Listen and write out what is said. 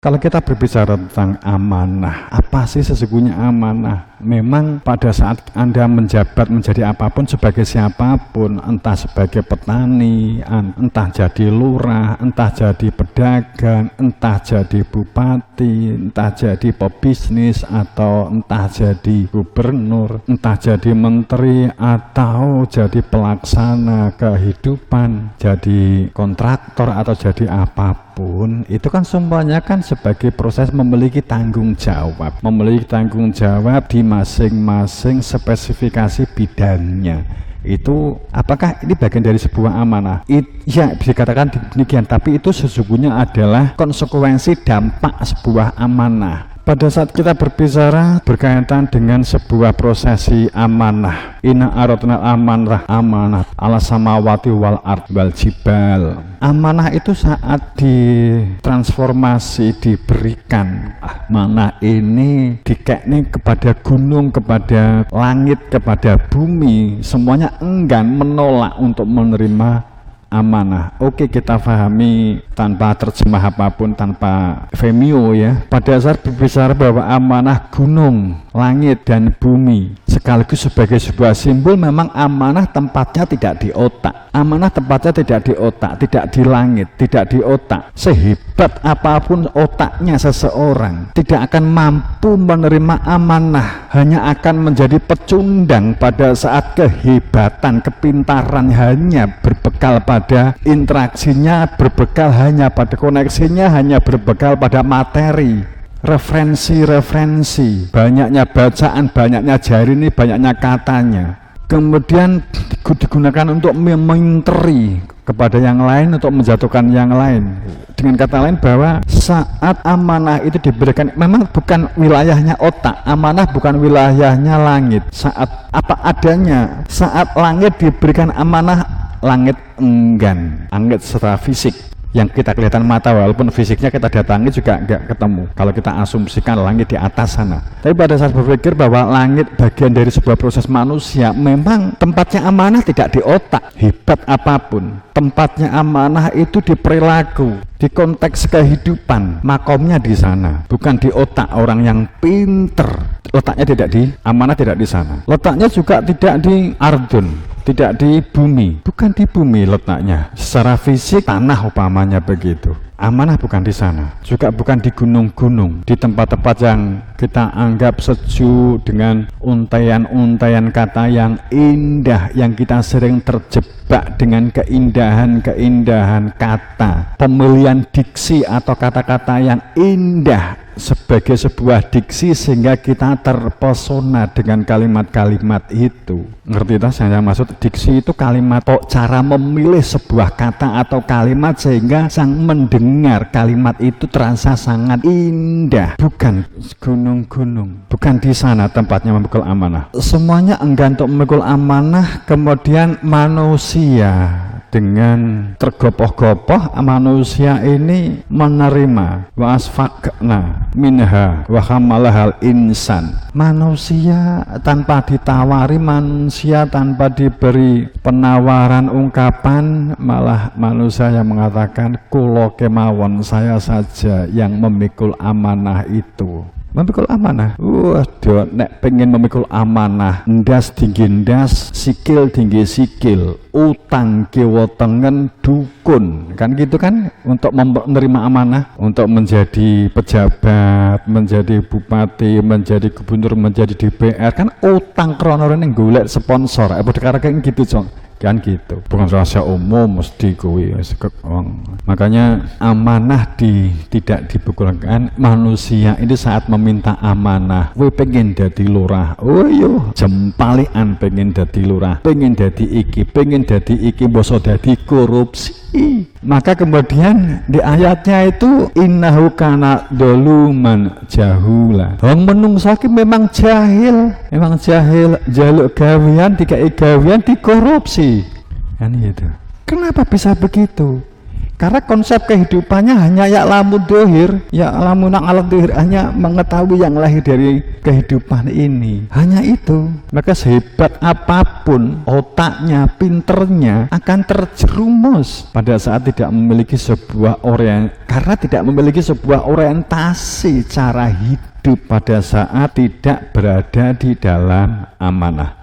Kalau kita berbicara tentang amanah, apa sih sesungguhnya amanah? Memang pada saat Anda menjabat menjadi apapun sebagai siapapun, entah sebagai petani, entah jadi lurah, entah jadi pedagang, entah jadi bupati, entah jadi pebisnis, atau entah jadi gubernur, entah jadi menteri, atau jadi pelaksana kehidupan, jadi kontraktor, atau jadi apapun, itu kan semuanya kan sebagai proses memiliki tanggung jawab di masing-masing spesifikasi bidangnya. Itu apakah ini bagian dari sebuah amanah? Ya, bisa dikatakan demikian, tapi itu sesungguhnya adalah konsekuensi dampak sebuah amanah. Pada saat kita berbicara berkaitan dengan sebuah prosesi amanah, inna aradna amanah ala samawati wal ard wal jibal. Amanah itu saat ditransformasi, diberikan amanah ini dikekne kepada gunung, kepada langit, kepada bumi, semuanya enggan, menolak untuk menerima amanah. Oke, kita pahami tanpa terjemah apapun, tanpa vemio ya. Pada saat berbicara bahwa amanah gunung, langit, dan bumi sekaligus sebagai sebuah simbol, memang amanah tempatnya tidak di otak. Amanah tempatnya tidak di otak, tidak di langit, tidak di otak. Sehebat apapun otaknya seseorang, tidak akan mampu menerima amanah, hanya akan menjadi pecundang pada saat kehebatan, kepintaran hanya berbekal pada interaksinya, berbekal hanya pada koneksinya, hanya berbekal pada materi, referensi, banyaknya bacaan, banyaknya jari ini, banyaknya katanya, kemudian digunakan untuk meminteri kepada yang lain, untuk menjatuhkan yang lain. Dengan kata lain, bahwa saat amanah itu diberikan, memang bukan wilayahnya otak, amanah bukan wilayahnya langit. Saat apa adanya, saat langit diberikan amanah, langit enggan, langit secara fisik yang kita kelihatan mata, walaupun fisiknya kita datangi juga nggak ketemu kalau kita asumsikan langit di atas sana. Tapi pada saat berpikir bahwa langit bagian dari sebuah proses manusia, memang tempatnya amanah tidak di otak, hebat apapun. Tempatnya amanah itu di perilaku, di konteks kehidupan, makomnya di sana, bukan di otak orang yang pinter. Letaknya tidak di amanah, tidak di sana. Letaknya juga tidak di ardun, tidak di bumi, bukan di bumi letaknya. Secara fisik tanah umpamanya begitu. Amanah bukan di sana, juga bukan di gunung-gunung, di tempat-tempat yang kita anggap sejuk dengan untaian-untaian kata yang indah, yang kita sering terjebak dengan keindahan-keindahan kata, pemilihan diksi atau kata-kata yang indah sebagai sebuah diksi sehingga kita terpesona dengan kalimat-kalimat itu. Ngerti tak saya maksud? Diksi itu kalimat, cara memilih sebuah kata atau kalimat sehingga sang mendengar kalimat itu terasa sangat indah. Bukan gunung-gunung, bukan di sana tempatnya memikul amanah. Semuanya enggan untuk memikul amanah. Kemudian manusia dengan tergopoh-gopoh, manusia ini menerima wa asfaqna minha wa hamalahal insan. Manusia tanpa ditawari, manusia tanpa diberi penawaran ungkapan, malah manusia yang mengatakan kulo kemawon, saya saja yang memikul amanah itu. Memikul amanah, waduh, nek pengen memikul amanah, ndas tinggi ndas, sikil tinggi sikil, utang kiwa tengen dukun, kan gitu kan, untuk menerima amanah, untuk menjadi pejabat, menjadi bupati, menjadi gubernur, menjadi DPR, kan utang krono rene golek sponsor, apa kayak gitu cong. Kan gitu, bukan rahasia umum mesti kuwi. Makanya amanah tidak dibukulkan. Manusia ini saat meminta amanah, kowe pengen dadi lurah, oh yo jempalian pengen dadi lurah, pengen dadi iki, boso dadi korupsi. Maka kemudian di ayatnya itu innahu kana doluman jahula. Wong menungsa ki memang jahil, jaluk gawean dikai gawean dikorupsi. Kan gitu. Kenapa bisa begitu? Karena konsep kehidupannya hanya ya'lamu dohir, ya'lamu alat dohir, hanya mengetahui yang lahir dari kehidupan ini. Hanya itu. Maka sehebat apapun otaknya, pinternya, akan terjerumus pada saat tidak memiliki sebuah karena tidak memiliki sebuah orientasi cara hidup, pada saat tidak berada di dalam amanah.